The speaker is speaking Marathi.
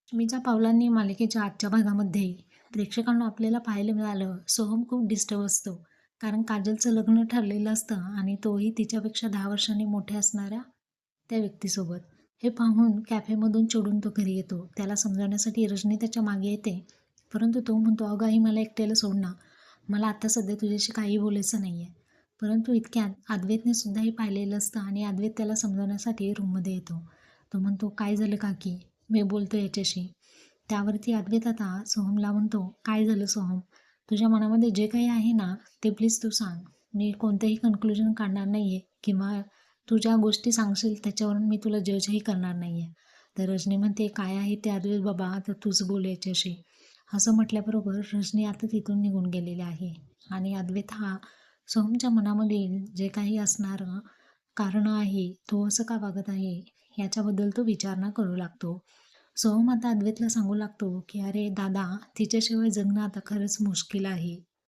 लक्ष्मीच्या पावलांनी मालिकेच्या आजच्या भागामध्ये प्रेक्षकांना आपल्याला पाहायला मिळालं, सोहम खूप डिस्टर्ब असतो. कारण काजलचं लग्न ठरलेलं असतं आणि तोही तिच्यापेक्षा 10 वर्षांनी मोठ्या असणाऱ्या त्या व्यक्तीसोबत. हे पाहून कॅफेमधून चिडून तो घरी येतो. त्याला समजावण्यासाठी रजनी त्याच्या मागे येते. परंतु तो म्हणतो, "अगं आई, मला एकट्याला सोड ना. मला आता सध्या तुझ्याशी काहीही बोलायचं नाही आहे." परंतु इतक्यात अद्वैतने सुद्धा हे पाहिलेलं असतं आणि अद्वैत त्याला समजावण्यासाठी रूममध्ये येतो. तो म्हणतो, "काय झालं काकी? मी बोलतो याच्याशी." त्यावरती अद्वैत आता सोहमला म्हणतो, "काय झालं सोहम? तुझ्या मनामध्ये जे काही आहे ना, ते प्लीज तू सांग. मी कोणतंही कन्क्लुजन काढणार नाही आहे किंवा तू ज्या गोष्टी सांगशील त्याच्यावरून मी तुला जजही करणार नाही आहे." तर रजनी म्हणते, "काय आहे ते अद्वैत बाबा, आता तूच बोल याच्याशी." असं म्हटल्याबरोबर रजनी आता तिथून निघून गेलेली आहे आणि अद्वैत हा सोहमच्या मनामधील जे काही असणारं कारणं आहे, तो असं का वागत आहे, याच्याबद्दल तो विचारणा करू लागतो. सोहम आता अद्वैतला सांगू लागतो, की "अरे दादा, तिच्याशिवाय जगणं आता खरंच मुश्किल आहे."